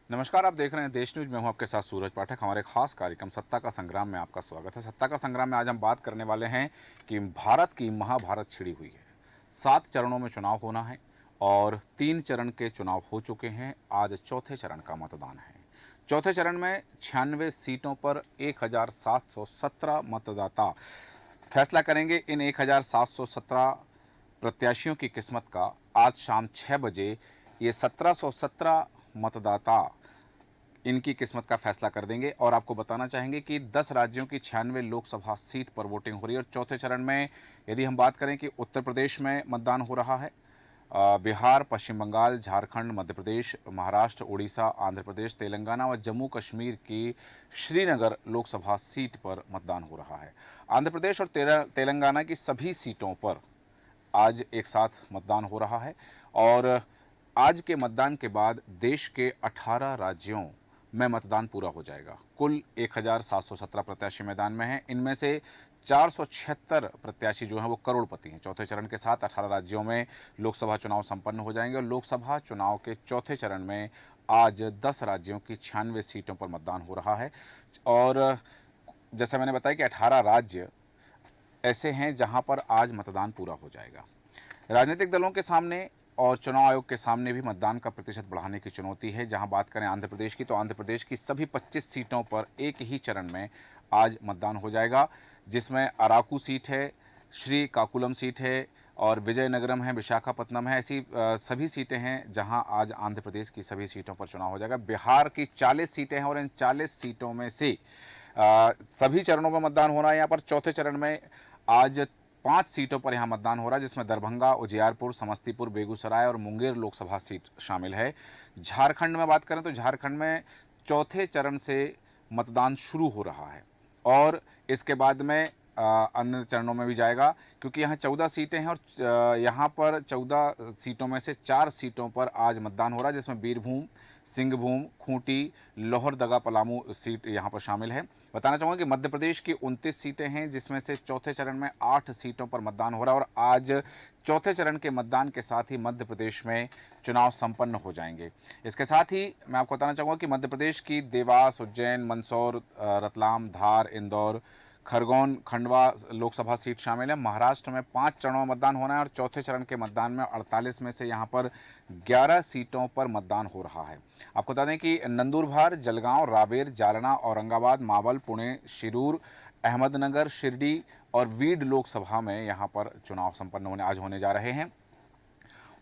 नमस्कार, आप देख रहे हैं देश न्यूज। मैं हूं आपके साथ सूरज पाठक। हमारे खास कार्यक्रम सत्ता का संग्राम में आपका स्वागत है। सत्ता का संग्राम में आज हम बात करने वाले हैं कि भारत की महाभारत छिड़ी हुई है। 7 चरणों में चुनाव होना है और 3 चरण के चुनाव हो चुके हैं। आज चौथे चरण का मतदान है। चौथे चरण में 96 सीटों पर 1717 मतदाता फैसला करेंगे। इन 1717 प्रत्याशियों की किस्मत का आज शाम 6 बजे ये 1717 मतदाता इनकी किस्मत का फैसला कर देंगे। और आपको बताना चाहेंगे कि 10 राज्यों की 96 लोकसभा सीट पर वोटिंग हो रही है। और चौथे चरण में यदि हम बात करें कि उत्तर प्रदेश में मतदान हो रहा है, बिहार, पश्चिम बंगाल, झारखंड, मध्य प्रदेश, महाराष्ट्र, उड़ीसा, आंध्र प्रदेश, तेलंगाना और जम्मू कश्मीर की श्रीनगर लोकसभा सीट पर मतदान हो रहा है। आंध्र प्रदेश और तेलंगाना की सभी सीटों पर आज एक साथ मतदान हो रहा है। और आज के मतदान के बाद देश के 18 राज्यों में मतदान पूरा हो जाएगा। कुल 1717 प्रत्याशी मैदान में हैं। इनमें से 476 प्रत्याशी जो हैं वो करोड़पति हैं। चौथे चरण के साथ 18 राज्यों में लोकसभा चुनाव संपन्न हो जाएंगे। और लोकसभा चुनाव के चौथे चरण में आज 10 राज्यों की 96 सीटों पर मतदान हो रहा है। और जैसा मैंने बताया कि 18 राज्य ऐसे हैं जहां पर आज मतदान पूरा हो जाएगा। राजनीतिक दलों के सामने और चुनाव आयोग के सामने भी मतदान का प्रतिशत बढ़ाने की चुनौती है। जहां बात करें आंध्र प्रदेश की, तो आंध्र प्रदेश की सभी 25 सीटों पर एक ही चरण में आज मतदान हो जाएगा, जिसमें अराकू सीट है, श्री काकुलम सीट है और विजयनगरम है, विशाखापट्टनम है। ऐसी सभी सीटें हैं जहां आज आंध्र प्रदेश की सभी सीटों पर चुनाव हो जाएगा। बिहार की 40 सीटें हैं और इन 40 सीटों में से सभी चरणों में मतदान होना है। यहाँ पर चौथे चरण में आज 5 सीटों पर यहाँ मतदान हो रहा है, जिसमें दरभंगा, उजियारपुर, समस्तीपुर, बेगूसराय और मुंगेर लोकसभा सीट शामिल है। झारखंड में बात करें तो झारखंड में चौथे चरण से मतदान शुरू हो रहा है और इसके बाद में अन्य चरणों में भी जाएगा, क्योंकि यहाँ 14 सीटें हैं। और यहाँ पर 14 सीटों में से 4 सीटों पर आज मतदान हो रहा है, जिसमें बीरभूम, सिंहभूम, खूंटी, लोहरदगा, पलामू सीट यहाँ पर शामिल है। बताना चाहूँगा कि मध्य प्रदेश की 29 सीटें हैं, जिसमें से चौथे चरण में 8 सीटों पर मतदान हो रहा है। और आज चौथे चरण के मतदान के साथ ही मध्य प्रदेश में चुनाव संपन्न हो जाएंगे। इसके साथ ही मैं आपको बताना चाहूँगा कि मध्य प्रदेश की देवास, उज्जैन, मंदसौर, रतलाम, धार, इंदौर, खरगोन, खंडवा लोकसभा सीट शामिल है। महाराष्ट्र में 5 चरणों में मतदान होना है और चौथे चरण के मतदान में 48 में से यहाँ पर 11 सीटों पर मतदान हो रहा है। आपको बता दें कि नंदुरबार, जलगांव, रावेर, जालना, औरंगाबाद, मावल, पुणे, शिरूर, अहमदनगर, शिरडी और वीड लोकसभा में यहाँ पर चुनाव संपन्न आज होने जा रहे हैं।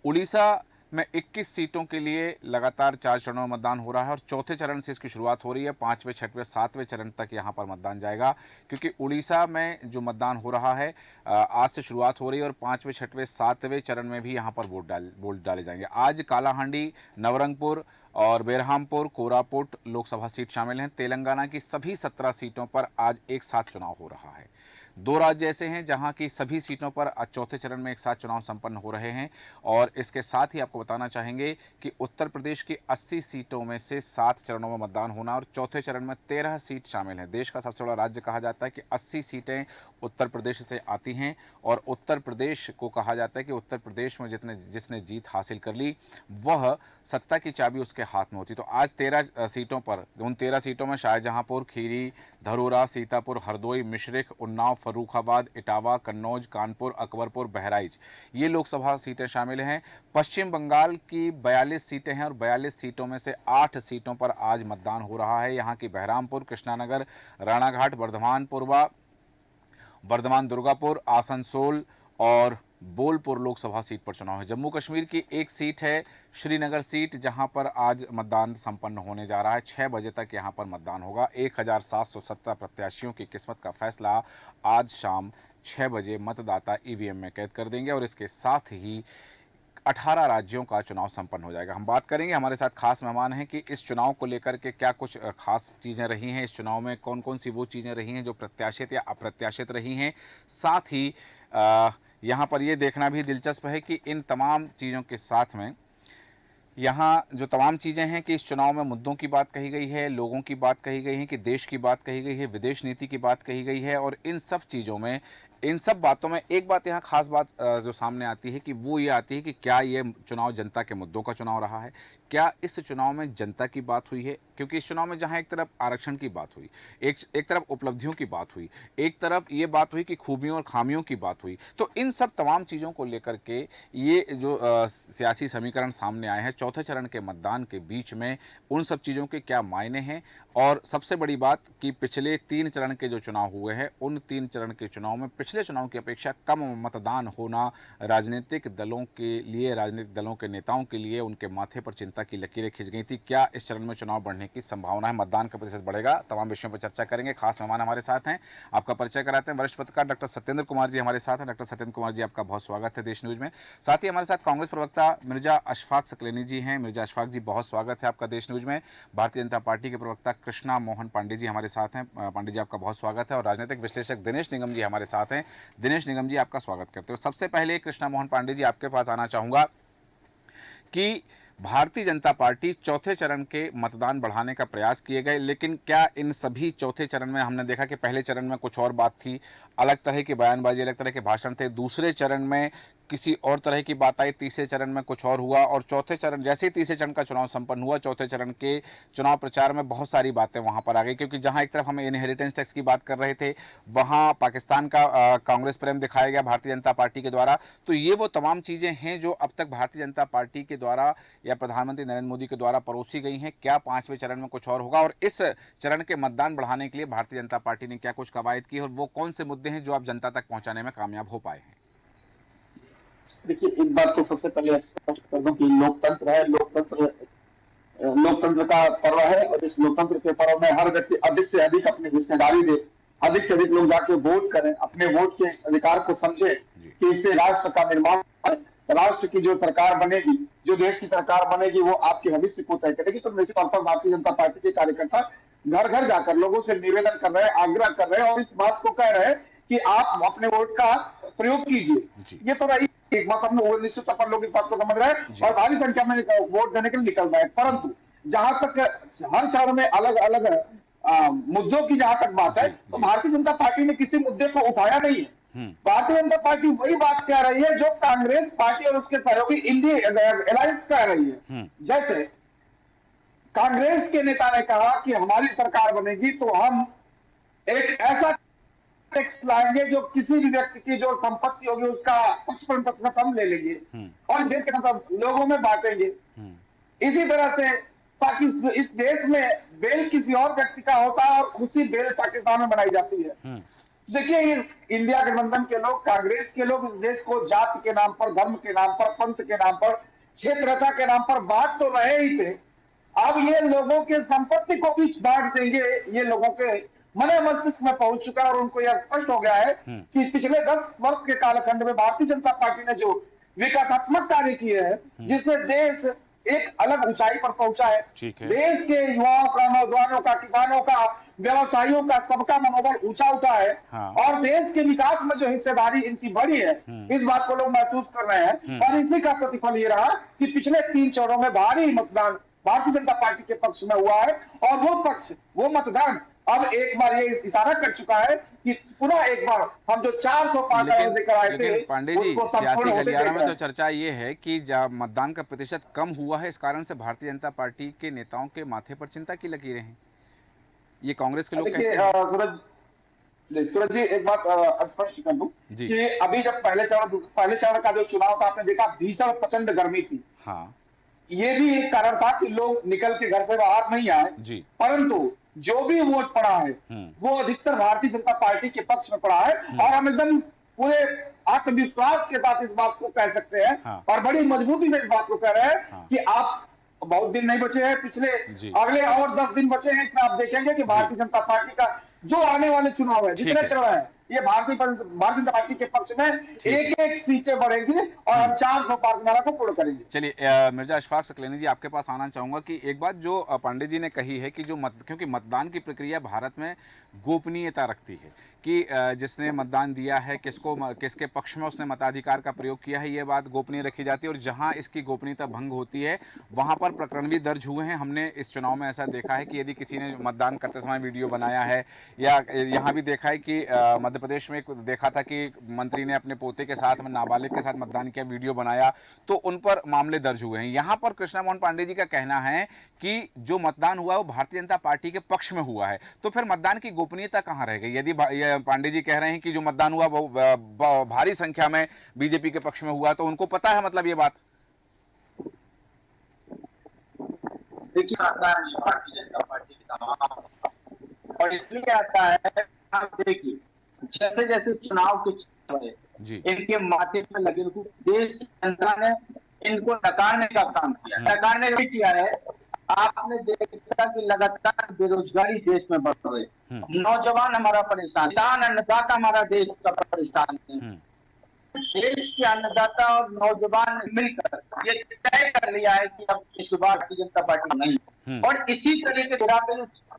उड़ीसा में 21 सीटों के लिए लगातार 4 चरणों में मतदान हो रहा है और चौथे चरण से इसकी शुरुआत हो रही है। 5वें, 6वें, 7वें चरण तक यहाँ पर मतदान जाएगा, क्योंकि उड़ीसा में जो मतदान हो रहा है आज से शुरुआत हो रही है और 5वें, 6वें, 7वें चरण में भी यहाँ पर वोट डाले जाएंगे। आज कालाहांडी, नवरंगपुर और बेरहामपुर, कोरापुट लोकसभा सीट शामिल हैं। तेलंगाना की सभी 17 सीटों पर आज एक साथ चुनाव हो रहा है। 2 राज्य ऐसे हैं जहां की सभी सीटों पर चौथे चरण में एक साथ चुनाव संपन्न हो रहे हैं। और इसके साथ ही आपको बताना चाहेंगे कि उत्तर प्रदेश की 80 सीटों में से 7 चरणों में मतदान होना और चौथे चरण में 13 सीट शामिल हैं। देश का सबसे बड़ा राज्य कहा जाता है कि 80 सीटें उत्तर प्रदेश से आती हैं और उत्तर प्रदेश को कहा जाता है कि उत्तर प्रदेश में जिसने जीत हासिल कर ली वह सत्ता की चाबी उसके हाथ में होती। तो आज 13 सीटों पर, उन 13 सीटों में शाहजहांपुर, खीरी, धरोरा, सीतापुर, हरदोई, मिश्रिख, उन्नाव, फर्रुखाबाद, इटावा, कन्नौज, कानपुर, अकबरपुर, बहराइच ये लोकसभा सीटें शामिल हैं। पश्चिम बंगाल की 42 सीटें हैं और 42 सीटों में से 8 सीटों पर आज मतदान हो रहा है। यहाँ की बहरामपुर, कृष्णानगर, राणाघाट, बर्धमान पूर्वा, बर्धमान दुर्गापुर, आसनसोल और बोलपुर लोकसभा सीट पर चुनाव है। जम्मू कश्मीर की एक सीट है श्रीनगर सीट, जहां पर आज मतदान संपन्न होने जा रहा है। 6 बजे तक यहां पर मतदान होगा। 1717 प्रत्याशियों की किस्मत का फैसला आज शाम 6 बजे मतदाता ईवीएम में कैद कर देंगे और इसके साथ ही 18 राज्यों का चुनाव संपन्न हो जाएगा। हम बात करेंगे, हमारे साथ खास मेहमान हैं कि इस चुनाव को लेकर के क्या कुछ खास चीज़ें रही हैं, इस चुनाव में कौन कौन सी वो चीज़ें रही हैं जो प्रत्याशित या अप्रत्याशित रही हैं। साथ ही यहाँ पर ये देखना भी दिलचस्प है कि इन तमाम चीज़ों के साथ में यहाँ जो तमाम चीज़ें हैं कि इस चुनाव में मुद्दों की बात कही गई है, लोगों की बात कही गई है, कि देश की बात कही गई है, विदेश नीति की बात कही गई है। और इन सब चीज़ों में, इन सब बातों में एक बात यहाँ खास बात जो सामने आती है कि वो ये आती है कि क्या ये चुनाव जनता के मुद्दों का चुनाव रहा है, क्या इस चुनाव में जनता की बात हुई है? क्योंकि इस चुनाव में जहां एक तरफ आरक्षण की बात हुई, एक तरफ उपलब्धियों की बात हुई, एक तरफ ये बात हुई कि खूबियों और खामियों की बात हुई, तो इन सब तमाम चीज़ों को लेकर के ये जो सियासी समीकरण सामने आए हैं चौथे चरण के मतदान के बीच में, उन सब चीज़ों के क्या मायने हैं? और सबसे बड़ी बात कि पिछले 3 चरण के जो चुनाव हुए हैं, उन 3 चरण के चुनाव में पिछले चुनाव की अपेक्षा कम मतदान होना राजनीतिक दलों के लिए, राजनीतिक दलों के नेताओं के लिए उनके माथे पर चिंता की लकीरें खिंच गई थी। क्या इस चरण में चुनाव बढ़ने की संभावना है? मतदान का प्रतिशत बढ़ेगा? तमाम विषयों पर चर्चा करेंगे। खास मेहमान हमारे साथ हैं, आपका परिचय कराते हैं। वरिष्ठ पत्रकार डॉक्टर सत्येंद्र कुमार जी हमारे साथ हैं। डॉक्टर सत्येंद्र कुमार जी, आपका बहुत स्वागत है देश न्यूज में। साथ ही हमारे साथ कांग्रेस प्रवक्ता मिर्जा अशफाक सकलेनी जी हैं। मिर्जा अशफाक जी, बहुत स्वागत है आपका देश न्यूज में। भारतीय जनता पार्टी के प्रवक्ता कृष्णा मोहन पांडे जी हमारे साथ हैं। पांडे जी, आपका बहुत स्वागत है। और राजनीतिक विश्लेषक दिनेश निगम जी हमारे साथ हैं। दिनेश निगम जी, आपका स्वागत करते हो। सबसे पहले कृष्णा मोहन पांडे जी, आपके पास आना चाहूंगा कि भारतीय जनता पार्टी चौथे चरण के मतदान बढ़ाने का प्रयास किए गए, लेकिन क्या इन सभी चौथे चरण में हमने देखा कि पहले चरण में कुछ और बात थी, अलग तरह की बयानबाजी, अलग तरह के भाषण थे, दूसरे चरण में किसी और तरह की बात आई, तीसरे चरण में कुछ और हुआ, और चौथे चरण जैसे ही तीसरे चरण का चुनाव संपन्न हुआ, चौथे चरण के चुनाव प्रचार में बहुत सारी बातें वहां पर आ गई। क्योंकि जहां एक तरफ हम इनहेरिटेंस टैक्स की बात कर रहे थे, वहां पाकिस्तान का कांग्रेस प्रेम दिखाया गया भारतीय जनता पार्टी के द्वारा। तो ये वो तमाम चीजें हैं जो अब तक भारतीय जनता पार्टी के द्वारा या प्रधानमंत्री नरेंद्र मोदी के द्वारा परोसी गई हैं। क्या पांचवें चरण में कुछ और होगा? और इस चरण के मतदान बढ़ाने के लिए भारतीय जनता पार्टी ने क्या कुछ कवायद की, और वो कौन से मुद्दे हैं जो आप जनता तक पहुंचाने में कामयाब हो पाए हैं? देखिए, एक बात तो सबसे पहले स्पष्ट कर दूं कि लोकतंत्र है, लोकतंत्र का पर्व है, और इस लोकतंत्र के पर्व में हर व्यक्ति अधिक से अधिक अपनी हिस्सेदारी दे, अधिक से अधिक लोग जाके वोट करें, अपने वोट के इस अधिकार को समझे कि इससे राष्ट्र का निर्माण, राष्ट्र की जो सरकार बनेगी, जो देश की सरकार बनेगी, वो आपके भविष्य को तय करेगी। तो निश्चित तौर पर भारतीय जनता पार्टी के कार्यकर्ता घर घर जाकर लोगों से निवेदन कर रहे हैं, आग्रह कर रहे हैं, और इस बात को कह रहे हैं कि आप अपने वोट का प्रयोग कीजिए। ये तो रही एक बात, हमने निश्चित तौर पर लोग इस बात को समझ रहे हैं और भारी संख्या में वोट देने के लिए निकल रहे हैं। परंतु जहां तक हर शहर में अलग अलग मुद्दों की जहां तक बात है, तो भारतीय जनता पार्टी ने किसी मुद्दे को उठाया नहीं है। भारतीय जनता पार्टी वही बात कह रही है जो कांग्रेस पार्टी और उसके सहयोगी इंडिया अलायंस कह रही है। जैसे कांग्रेस के नेता ने कहा कि हमारी सरकार बनेगी तो हम एक ऐसा टैक्स लाएंगे जो किसी भी व्यक्ति की जो संपत्ति होगी उसका 55% हम ले लेंगे और इस देश के मतलब लोगों में बांटेंगे। इसी तरह से पाकिस्तान, इस देश में बेल किसी और व्यक्ति का होता है और खुशी बेल पाकिस्तान में बनाई जाती है। देखिए, इस इंडिया गठबंधन के लोग, कांग्रेस के लोग इस देश को जाति के नाम पर, धर्म के नाम पर, पंथ के नाम पर, क्षेत्रता के नाम पर बांट तो रहे ही थे। अब ये लोगों के संपत्ति को भी बांट देंगे, ये लोगों के मने मस्तिष्क में पहुंच चुका है और उनको यह स्पष्ट हो गया है कि पिछले 10 वर्ष के कालखंड में भारतीय जनता पार्टी ने जो विकासात्मक कार्य किए हैं, जिससे देश एक अलग ऊंचाई पर पहुंचा है। देश के युवाओं का, नौजवानों का, किसानों का, व्यवसायियों का, सबका मनोबल ऊंचा उठा है। और देश के विकास में जो हिस्सेदारी इनकी बढ़ी है, इस बात को लोग महसूस कर रहे हैं। और इसी का प्रतिफल ये रहा कि पिछले 3 चरणों में भारी मतदान भारतीय जनता पार्टी के पक्ष में हुआ है, और वो पक्ष, वो मतदान अब एक बार ये इशारा कर चुका है कि पुनः एक बार हम जो 400 पार लेकर आए थे। लेकिन पांडे जी, सियासी गलियारों में तो चर्चा ये है कि जब मतदान का प्रतिशत कम हुआ है, इस कारण से भारतीय जनता पार्टी के नेताओं के माथे पर चिंता की लकीरें हैं, ये कांग्रेस के लोग कहते हैं। सूरज जी, एक बात स्पष्ट कर दूं कि अभी जब पहले चरण का जो चुनाव था, आपने देखा भीषण प्रचंड गर्मी थी। हाँ, ये भी एक कारण था कि लोग निकल के घर से बाहर नहीं आए। परंतु जो भी वोट पड़ा है वो अधिकतर भारतीय जनता पार्टी के पक्ष में पड़ा है। और हम एकदम पूरे आत्मविश्वास के साथ इस बात को कह सकते हैं और बड़ी मजबूती से इस बात को कह रहे हैं कि आप, बहुत दिन नहीं बचे हैं, पिछले अगले और 10 दिन बचे हैं, इसमें आप देखेंगे कि भारतीय जनता पार्टी का जो आने वाले चुनाव है, जितने चरण है, ये भारतीय जनता पार्टी के पक्ष में एक सीटें बढ़ेंगी और हम 400 पार को पूर्ण करेंगे। चलिए, मिर्जा अशफाक सकलेनी जी, आपके पास आना चाहूंगा कि एक बात जो पांडे जी ने कही है कि जो क्योंकि मतदान की प्रक्रिया भारत में गोपनीयता रखती है कि जिसने मतदान दिया है, किसके पक्ष में उसने मताधिकार का प्रयोग किया है, ये बात गोपनीय रखी जाती है। और जहां इसकी गोपनीयता भंग होती है वहां पर प्रकरण भी दर्ज हुए हैं। हमने इस चुनाव में ऐसा देखा है कि यदि किसी ने मतदान करते समय वीडियो बनाया है, या यहाँ भी देखा है कि मध्य मध्य प्रदेश में देखा था कि मंत्री ने अपने पोते के साथ में नाबालिग के साथ मतदान किया, वीडियो बनाया, तो उन पर मामले दर्ज हुए हैं। यहाँ पर कृष्णा मोहन पांडे जी का कहना है कि जो मतदान हुआ है वो भारतीय जनता पार्टी के पक्ष में हुआ है, तो फिर मतदान की गोपनीयता कहाँ रह गई? यदि पांडे जी कह रहे हैं कि जो मतदान हुआ वो भारी संख्या में बीजेपी के पक्ष में हुआ, तो उनको पता है मतलब ये बात? देखिए, आता है भारतीय जनता पार्टी के तमाम, और इसलिए आता है, आप देखिए जैसे जैसे चुनाव के चल रहे इनके माथे पे लगे देश की जनता ने इनको नकारने का काम किया, नकारने भी किया है। आपने देखा कि लगातार बेरोजगारी देश में बढ़ रही, नौजवान हमारा परेशान, किसान अन्नदाता हमारा देश का परेशान है। देश के अन्नदाता और नौजवान मिलकर ये तय कर लिया है कि अब इस बार भारतीय जनता पार्टी नहीं। और इसी तरीके से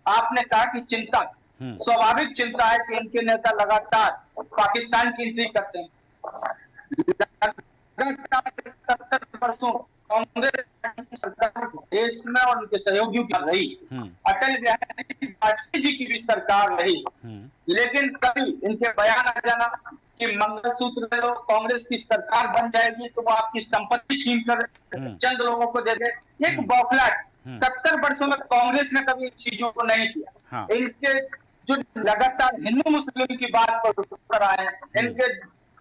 आपने कहा कि चिंता, स्वाभाविक चिंता है कि इनके नेता लगातार पाकिस्तान की एंट्री करते हैं। 70 वर्षों कांग्रेस सरकार देश में और उनके सहयोगियों की रही, अटल बिहारी वाजपेयी जी की भी सरकार रही, लेकिन कभी इनके बयान आ जाना कि मंगलसूत्र में कांग्रेस की सरकार बन जाएगी तो वो आपकी संपत्ति छीनकर चंद लोगों को दे दे, एक बौखलाहट। 70 वर्षों में कांग्रेस ने कभी इन चीजों को नहीं किया। इनके जो लगातार हिंदू मुस्लिम की बात पर आए, इनके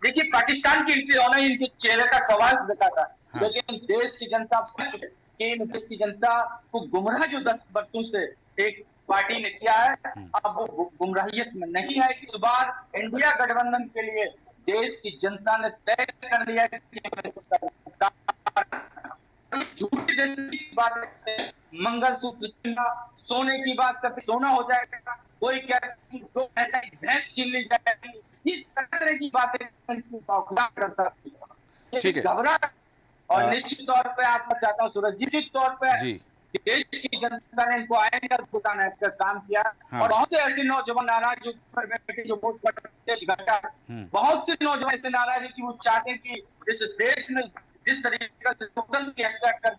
देखिए पाकिस्तान की एंट्री होना ही इनके चेहरे का सवाल दिखा था। लेकिन देश की जनता समझ चुके कि देश की जनता को गुमराह जो 10 वर्षों से एक पार्टी ने किया है, अब वो गुमराहियत में नहीं है। इस बार इंडिया गठबंधन के लिए देश की जनता ने तय कर लिया है कि झूठी की बात करते हैं, मंगलसूत्र छीनना, सोने की बात करते सोना हो जाएगा, कोई क्या ऐसा भैंस छीन ली जाएगी, इस तरह की बातें कर सकती है, घबरा। और निश्चित तौर पे आप चाहता हूँ सूरज, निश्चित तौर पे देश की जनता ने इनको आएंगे बुलाने का काम किया। और बहुत से ऐसे नौजवान नाराज जो वोट तेज घटा, बहुत से नौजवान ऐसे नाराज है कि वो चाहते हैं कि इस देश में जिस तरीके से की हत्या कर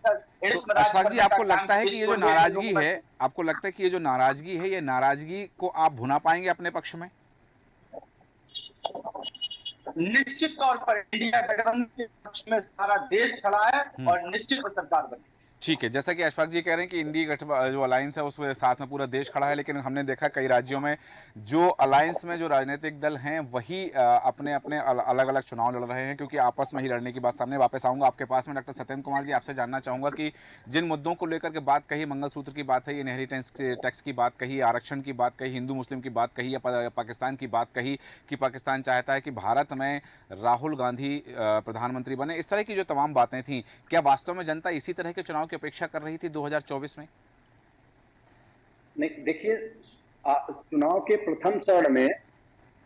अशफाक जी, आपको लगता है कि ये जो नाराजगी है, आपको लगता है कि ये जो नाराजगी है, ये नाराजगी को आप भुना पाएंगे अपने पक्ष में? निश्चित तौर पर इंडिया गठबंधन के पक्ष में सारा देश खड़ा है और निश्चित सरकार बनी। ठीक है, जैसा कि अशफाक जी कह रहे हैं कि इंडी जो अलायंस है उसमें साथ में पूरा देश खड़ा है, लेकिन हमने देखा कई राज्यों में जो अलायंस में जो राजनीतिक दल हैं वही अपने अपने अलग अलग चुनाव लड़ रहे हैं, क्योंकि आपस में ही लड़ने की बात सामने। वापस आऊँगा आपके पास में डॉक्टर सत्येंद्र कुमार जी, आपसे जानना चाहूँगा कि जिन मुद्दों को लेकर के बात कही, मंगलसूत्र की बात है, इनहेरिटेंस टैक्स की बात कही, आरक्षण की बात कही, हिंदू मुस्लिम की बात कही, या पाकिस्तान की बात कही कि पाकिस्तान चाहता है कि भारत में राहुल गांधी प्रधानमंत्री बने, इस तरह की जो तमाम बातें थी, क्या वास्तव में जनता इसी तरह के चुनाव की अपेक्षा कर रही थी 2024 में? नहीं, देखिए चुनाव के प्रथम चरण में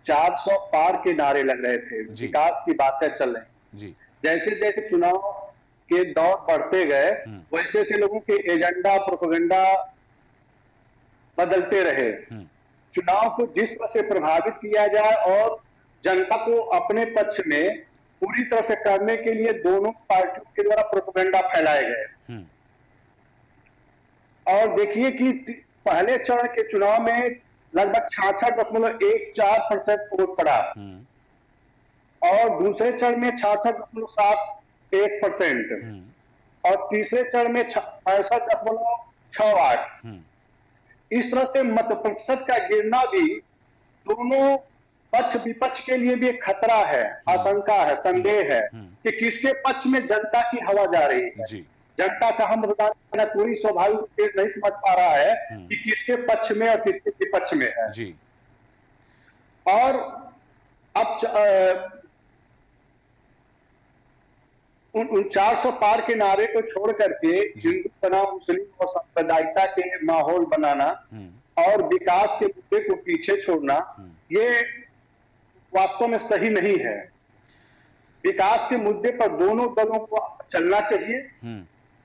400 पार के नारे लग रहे थे, विकास की बातें चल रही जी। जैसे जैसे चुनाव के दौर बढ़ते गए वैसे वैसे लोगों के एजेंडा प्रोपेगेंडा बदलते रहे। चुनाव को जिस तरह से प्रभावित किया जाए और जनता को अपने पक्ष में पूरी तरह से करने के लिए दोनों पार्टियों के द्वारा प्रोपेगेंडा फैलाए गए। और देखिए कि पहले चरण के चुनाव में लगभग 66.14% वोट पड़ा और दूसरे चरण में 66.71% और तीसरे चरण में 65.68। इस तरह से मत प्रतिशत का गिरना भी दोनों पक्ष विपक्ष के लिए भी एक खतरा है, आशंका है, संदेह है कि किसके पक्ष में जनता की हवा जा रही है। जनता का हम मतदान पूरी स्वाभाविक रूप से नहीं समझ पा रहा है कि किसके पक्ष में और किसके विपक्ष में है जी। और अब उन 400 पार के नारे को छोड़ करके हिंदू बनाम मुस्लिम और सांप्रदायिकता के माहौल बनाना और विकास के मुद्दे को पीछे छोड़ना, ये वास्तव में सही नहीं है। विकास के मुद्दे पर दोनों दलों को चलना चाहिए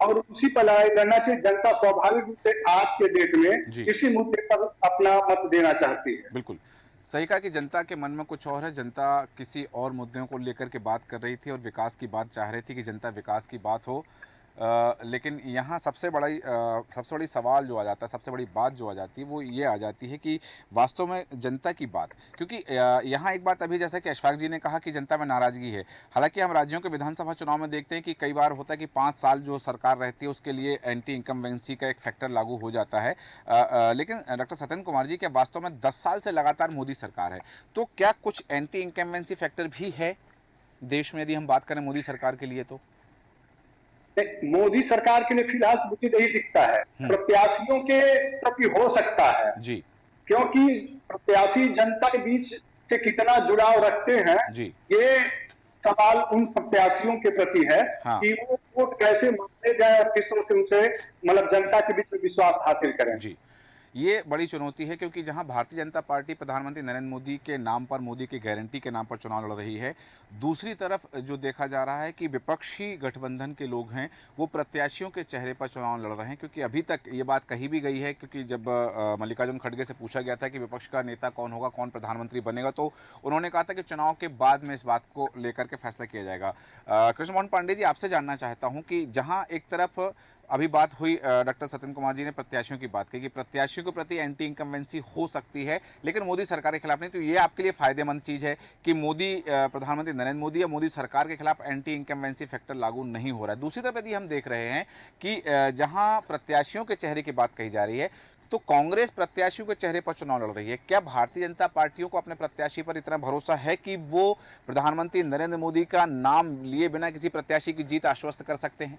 और उसी पर लड़ाई करना चाहिए। जनता स्वाभाविक रूप से आज के डेट में इसी मुद्दे पर अपना मत देना चाहती है। बिल्कुल सही कहा कि जनता के मन में कुछ और है, जनता किसी और मुद्दों को लेकर के बात कर रही थी और विकास की बात चाह रही थी कि जनता विकास की बात हो। लेकिन यहाँ सबसे बड़ी सवाल जो आ जाता है, सबसे बड़ी बात जो आ जाती है वो ये आ जाती है कि वास्तव में जनता की बात, क्योंकि यहाँ एक बात अभी जैसे कि अशफाक जी ने कहा कि जनता में नाराजगी है। हालांकि हम राज्यों के विधानसभा चुनाव में देखते हैं कि कई बार होता है कि 5 साल जो सरकार रहती है उसके लिए एंटी इनकम्बेंसी का एक फैक्टर लागू हो जाता है। लेकिन डॉक्टर सत्येंद्र कुमार जी, क्या वास्तव में 10 साल से लगातार मोदी सरकार है, तो क्या कुछ एंटी इनकम्बेंसी फैक्टर भी है देश में, यदि हम बात करें मोदी सरकार के लिए? तो मोदी सरकार के लिए फिलहाल मुझे नहीं दिखता है, प्रत्याशियों के प्रति हो सकता है जी, क्योंकि प्रत्याशी जनता के बीच से कितना जुड़ाव रखते हैं जी, ये सवाल उन प्रत्याशियों के प्रति है। हाँ, कि वो वोट कैसे मांगे जाए और किस तरह से उनसे मतलब जनता के बीच में विश्वास हासिल करें। जी। ये बड़ी चुनौती है, क्योंकि जहां भारतीय जनता पार्टी प्रधानमंत्री नरेंद्र मोदी के नाम पर, मोदी की गारंटी के नाम पर चुनाव लड़ रही है, दूसरी तरफ जो देखा जा रहा है कि विपक्षी गठबंधन के लोग हैं वो प्रत्याशियों के चेहरे पर चुनाव लड़ रहे हैं। क्योंकि अभी तक ये बात कही भी गई है, क्योंकि जब मल्लिकार्जुन खड़गे से पूछा गया था कि विपक्ष का नेता कौन होगा, कौन प्रधानमंत्री बनेगा, तो उन्होंने कहा था कि चुनाव के बाद में इस बात को लेकर के फैसला किया जाएगा। कृष्ण मोहन पांडे जी, आपसे जानना चाहता हूँ कि जहाँ एक तरफ अभी बात हुई, डॉक्टर सत्येंद्र कुमार जी ने प्रत्याशियों की बात की कि प्रत्याशियों के प्रति एंटी इनकम्बेंसी हो सकती है लेकिन मोदी सरकार के खिलाफ नहीं, तो ये आपके लिए फायदेमंद चीज है कि मोदी प्रधानमंत्री नरेंद्र मोदी या मोदी सरकार के खिलाफ एंटी इनकम्बेंसी फैक्टर लागू नहीं हो रहा है। दूसरी तरफ यदि हम देख रहे हैं कि जहां प्रत्याशियों के चेहरे की बात कही जा रही है, तो कांग्रेस प्रत्याशियों के चेहरे पर चुनाव लड़ रही है। क्या भारतीय जनता पार्टियों को अपने प्रत्याशी पर इतना भरोसा है कि वो प्रधानमंत्री नरेंद्र मोदी का नाम लिए बिना किसी प्रत्याशी की जीत आश्वस्त कर सकते हैं?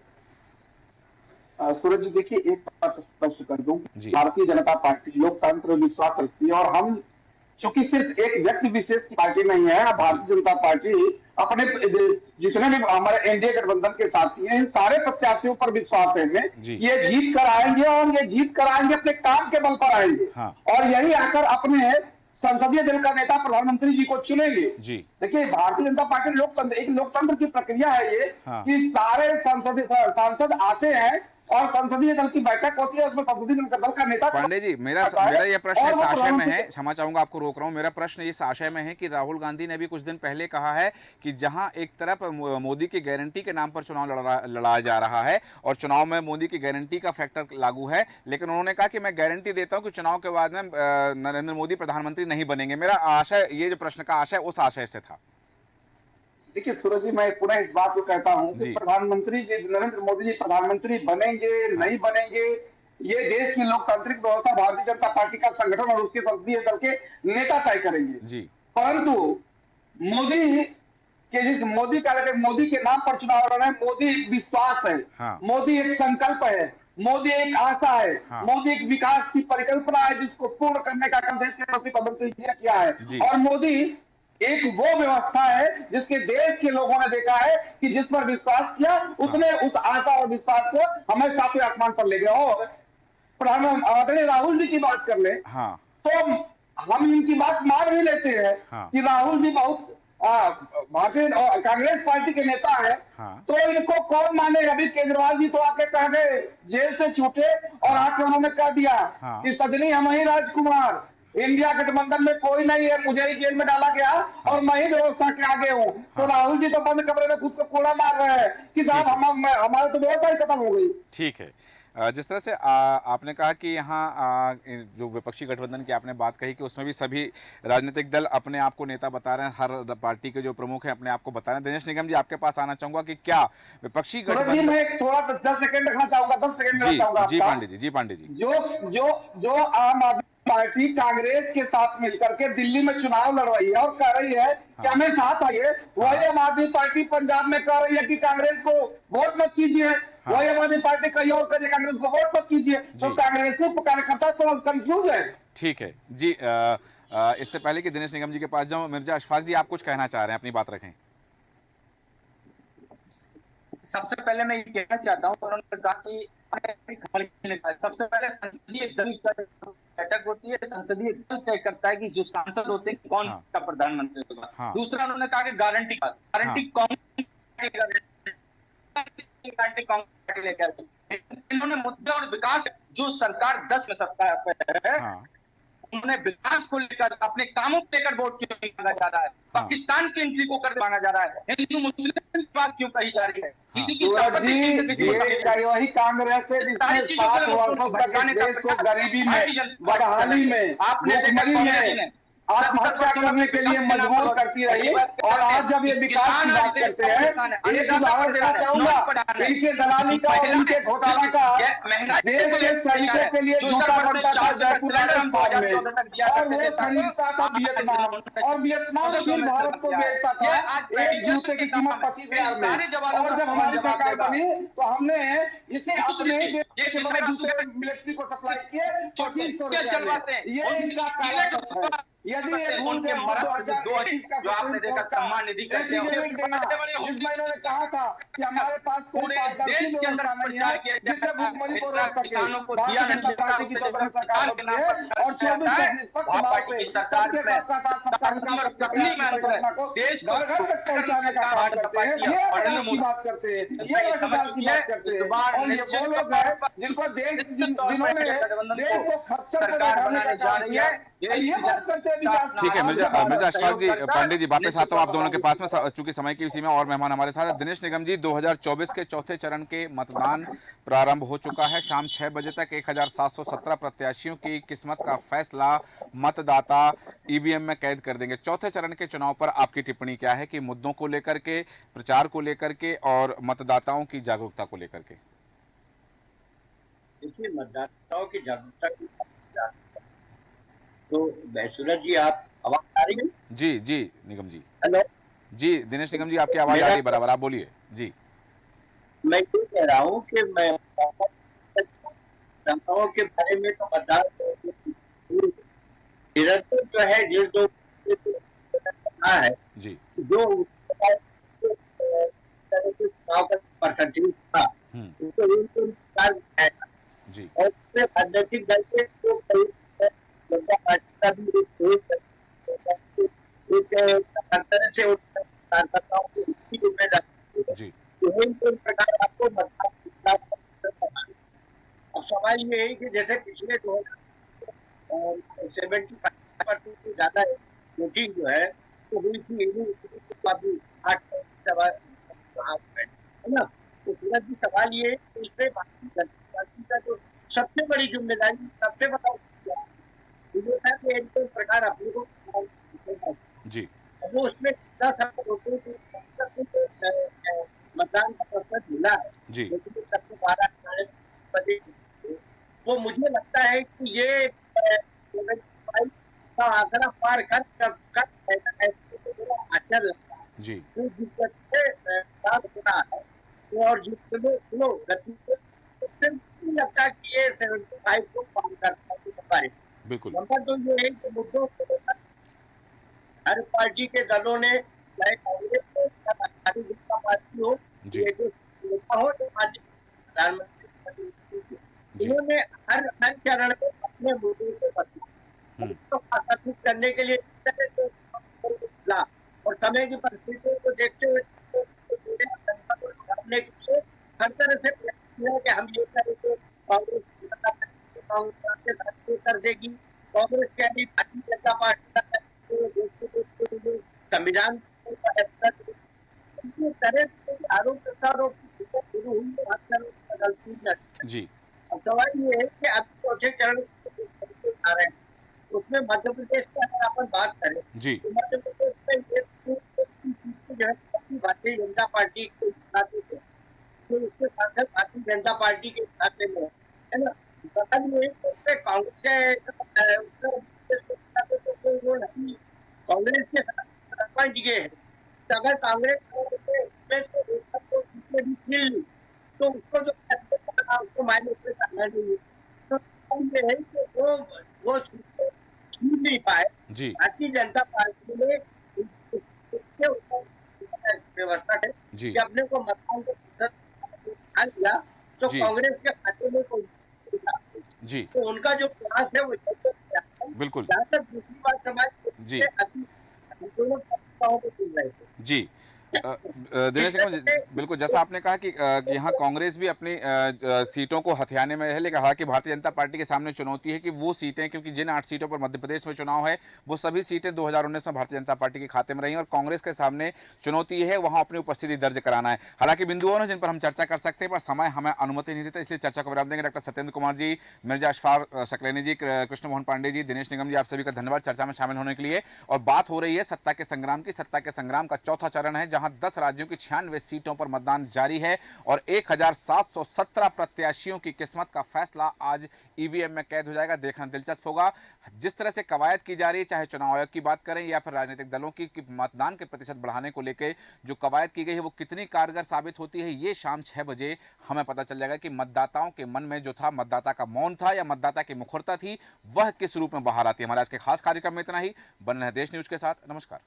सूरज जी, देखिए, एक बात स्पष्ट कर दूं, जी। भारतीय जनता पार्टी लोकतंत्र में विश्वास रखती है और हम चूंकि सिर्फ एक व्यक्ति विशेष की पार्टी नहीं है, भारतीय जनता पार्टी अपने जितने भी हमारे एनडीए गठबंधन के साथी हैं, इन सारे प्रत्याशियों पर विश्वास है हमें। ये जीत कर आएंगे और ये जीत कर आएंगे अपने काम के बल पर आएंगे। हाँ। और यही आकर अपने संसदीय दल का नेता प्रधानमंत्री जी को चुनेंगे। जी। देखिए, भारतीय जनता पार्टी एक लोकतंत्र की प्रक्रिया है ये। हाँ। कि सारे सांसद आते हैं और संसदीय दल की बैठक होती है, उसमें संसदीय दल का नेता। पांडे जी, मेरा यह प्रश्न इस आशय में है, क्षमा चाहूंगा आपको रोक रहा हूं, मेरा प्रश्न इस आशय में है कि राहुल गांधी ने भी कुछ दिन पहले कहा है कि जहां एक तरफ मोदी की गारंटी के नाम पर चुनाव लड़ाया जा रहा है और चुनाव में मोदी की गारंटी का फैक्टर लागू है, लेकिन उन्होंने कहा कि मैं गारंटी देता हूं कि चुनाव के बाद में नरेंद्र मोदी प्रधानमंत्री नहीं बनेंगे। मेरा आशय, ये जो प्रश्न का आशय, उस आशय से था। देखिए सूरज जी, मैं पुनः इस बात को कहता हूं कि प्रधानमंत्री जी नरेंद्र मोदी जी प्रधानमंत्री बनेंगे नहीं बनेंगे, ये देश की लोकतांत्रिक व्यवस्था भारतीय जनता पार्टी का संगठन और उसके संसदीय दल के नेता तय करेंगे जी। परंतु मोदी के नाम पर चुनाव लड़ रहे हैं। मोदी एक विश्वास है। हाँ। मोदी एक संकल्प है। मोदी एक आशा है। हाँ। मोदी एक विकास की परिकल्पना है जिसको पूर्ण करने का काम देश के प्रधानमंत्री जी ने किया है। और मोदी एक वो व्यवस्था है जिसके देश के लोगों ने देखा है कि जिस पर विश्वास किया उसने उस आशा और विश्वास को हमें सातवें आसमान पर ले गया। और प्रधानमंत्री राहुल जी की बात कर ले। हाँ। तो हम इनकी बात मान भी लेते हैं। हाँ। कि राहुल जी बहुत भारतीय कांग्रेस पार्टी के नेता है। हाँ। तो इनको कौन माने। अभी केजरीवाल जी तो आके कह गए, जेल से छूटे और आके उन्होंने कह दिया। हाँ। कि सजनी हम ही राजकुमार, इंडिया गठबंधन में कोई नहीं है, मुझे ही जेल में डाला गया और मैं ही व्यवस्था के आगे हूँ। तो राहुल जी तो बंद कमरे में खुद को कोड़ा मार रहे हैं कि साहब हमारे तो व्यवस्था ही खत्म हो गई। ठीक है, जिस तरह से आपने कहा कि यहाँ जो विपक्षी गठबंधन की आपने बात कही कि उसमें भी सभी राजनीतिक दल अपने आप को नेता बता रहे हैं, हर पार्टी के जो प्रमुख हैं अपने आप को बता रहे हैं। दिनेश निगम जी, आपके पास आना चाहूंगा कि क्या विपक्षी गठबंधन, मैं थोड़ा 10 सेकंड रखना चाहूंगा, 10 सेकंड रखना चाहूंगा। जी पांडे जी, जो आम आदमी पार्टी कांग्रेस के साथ मिलकर के दिल्ली में चुनाव लड़ रही है और कह रही है कि हमें साथ आइए, वही आम आदमी पार्टी पंजाब में कह रही है कि कांग्रेस को वोट मत कीजिए। वही आम आदमी पार्टी कहीं और करिए, कांग्रेस को वोट मत कीजिए। तो कांग्रेसी कार्यकर्ता तो कंफ्यूज है। ठीक है जी, इससे पहले कि दिनेश निगम जी के पास जाऊं, मिर्जा अशफाक जी, आप कुछ कहना चाह रहे हैं, अपनी बात रखें। सबसे पहले मैं ये कहना चाहता हूँ, उन्होंने कहा कि सबसे पहले संसदीय दल का बैठक होती है, संसदीय दल तय करता है कि जो सांसद होते हैं कौन का प्रधानमंत्री होगा। हाँ। दूसरा उन्होंने कहा कि गारंटी कांग्रेस लेकर इन्होंने मुद्दे और विकास जो सरकार 10 में सत्ता पे है। हाँ। उन्होंने विकास को लेकर, अपने कामों को लेकर वोट क्यों नहीं मांगा जा रहा है? पाकिस्तान की एंट्री को कर मांगा जा रहा है? हिंदू मुस्लिम की बात क्यों कही जा रही है? किसी की सूरज जी, संपत्ति वही कांग्रेस है जिसने 60 वर्षों तक इस देश को गरीबी में, बदहाली में, भुखमरी में आत्महत्या करने के लिए मजबूर करती रही। और आज जब ये विकास की बात करते हैं, एक उदाहरण देना चाहूंगा इनके दलाली का और इनके घोटाला का। देश के सैनिकों के लिए जूता बनता था जयपुर राजस्थान में, और वो खरीदता था वियतनाम, और वियतनाम फिर भारत को बेचता था एक जूते की कीमत 25,000 में। और जब हमारी सरकार बनी तो हमने इसे अपने देश के बड़े जूते मिलिट्री को सप्लाई किए 2500 रुपए। ये इनका काला है। यदि उनके मरद जो आपने देखा सम्मान निधि करते हैं, जिसमें इन्होंने कहा था कि हमारे पास कोई देश के अंदर नहीं है जिससे भुखमरी को रोक सके, भारतीय जनता पार्टी की जो सरकार होती है और 24 तक निष्पक्ष चुनाव पे सबके सबका साथ सबका विकास परियोजना को घर घर तक पहुंचाने का काम करते हैं। ये विकास की बात करते हैं, ये विकास की बात करते हैं। और ये वो लोग हैं जिनको देश, जिन्होंने देश को खच्चर पे बैठाने का काम किया, ये बात करते हैं विकास। ठीक है मिर्जा अशफाक जी, पांडे जी वापस आता हूँ आप दोनों के पास में, चूंकि समय की सीमा और मेहमान हमारे साथ। दिनेश निगम जी, 2024 के चौथे चरण के मतदान प्रारंभ हो चुका है। शाम 6 बजे तक 1717 प्रत्याशियों की किस्मत का फैसला मतदाता ईवीएम में कैद कर देंगे। चौथे चरण के चुनाव पर आपकी टिप्पणी क्या है कि मुद्दों को लेकर के, प्रचार को लेकर के और मतदाताओं की जागरूकता को लेकर के? देखिए, मतदाताओं की जागरूकता तो सूरज जी, आप आवाज आ रही है? जी जी निगम जी। हेलो जी दिनेश निगम जी, आपकी आवाज आ रही है बराबर, आप बोलिए जी। मैं ये कह रहा हूँ कि मैं जनताओं के बारे में तो मतदान निरंतर जो है जिस दो है जी, जो चुनाव का परसेंटेज था उसको जी, और राजनीतिक दल के जनता पार्टी का भी एक तरह से कार्यकर्ताओं को इसकी जिम्मेदारी है। जी, प्रकार आपको मतदान। अब सवाल ये है कि जैसे पिछले 75% से ज्यादा वोटिंग जो है वो हुई थी 8 है ना। तो सूरज जी, सवाल ये है कि इसमें भारतीय जनता पार्टी का जो सबसे बड़ी जिम्मेदारी, सबसे बड़ा एक प्रकार अपने को जी, वो उसमें मतदान का प्रश्न मिला है जी, लेकिन सबसे 12 वो मुझे लगता है कि ये आंकड़ा पार कर आचर लगता है जी, जिस दिक्कत से होना है और जिस गति से लगता है कि ये 75 को पार करता है। बिल्कुल। नंबर 2 ये है कि मुद्दों को हर पार्टी के दलों ने, चाहे कांग्रेस हो या भारतीय जनता पार्टी हो, नेता हो या प्रधानमंत्री, उन्होंने हर चरण में अपने मुद्दों को आकर्षित करने के लिए और समय की परिस्थितियों को देखते हुए हर तरह से कि हम ये करेंगे, कांग्रेस कर देगी, कांग्रेस के अभी भारतीय जनता पार्टी संविधान आरोप शुरू हुई जी। अब सवाल ये है कि अब चौथे चरण आ रहे हैं, उसमें मध्य प्रदेश की अगर अपन बात करें जी, तो मध्य प्रदेश में जो है भारतीय जनता पार्टी के खाते से तो उसके सांसद भारतीय जनता पार्टी के खाते में है ना। कांग्रेस के सरपंच ये है, अगर कांग्रेस तो उसको जो उसको मायने से करना चाहिए। तो ये है कि वो छूट नहीं पाए। भारतीय जनता पार्टी ने व्यवस्था है कि अपने को मतदान को दिया तो कांग्रेस के खाते में कोई जी, तो उनका जो प्रयास है वो बिल्कुल। दूसरी बात समाज जी दोनों को सुन रहे थे जी। दिनेश निगम जी, बिल्कुल जैसा आपने कहा कि यहाँ कांग्रेस भी अपनी सीटों को हथियाने में है, लेकिन हालांकि भारतीय जनता पार्टी के सामने चुनौती है कि वो सीटें, क्योंकि जिन 8 सीटों पर मध्य प्रदेश में चुनाव है वो सभी सीटें 2019 में भारतीय जनता पार्टी के खाते में रही और कांग्रेस के सामने चुनौती है वहां अपनी उपस्थिति दर्ज कराना है। हालांकि बिंदुओं हैं जिन पर हम चर्चा कर सकते हैं, पर समय हमें अनुमति नहीं देता, इसलिए चर्चा को विराम देंगे। डॉक्टर सत्येंद्र कुमार जी, मिर्जा अशफाक शकलैनी जी, कृष्ण मोहन पांडे जी, दिनेश निगम जी, आप सभी का धन्यवाद चर्चा में शामिल होने के लिए। और बात हो रही है सत्ता के संग्राम की। सत्ता के संग्राम का चौथा चरण है जहां 10 राज्यों की 96 सीटों पर मतदान जारी है और 1717 प्रत्याशियों की किस्मत का फैसला आज ईवीएम में कैद हो जाएगा। देखना दिलचस्प होगा जिस तरह से कवायद की जा रही है, चाहे चुनाव आयोग की बात करें या फिर राजनीतिक दलों की, कि मतदान के प्रतिशत बढ़ाने को लेकर जो कवायद की गई है वो कितनी कारगर साबित होती है, ये शाम 6 बजे हमें पता चल जाएगा कि मतदाताओं के मन में जो था, मतदाता का मौन था या मतदाता की मुखरता थी, वह किस रूप में बाहर आती है। हमारे आज के खास कार्यक्रम में इतना ही। बने रहे देश न्यूज के साथ। नमस्कार।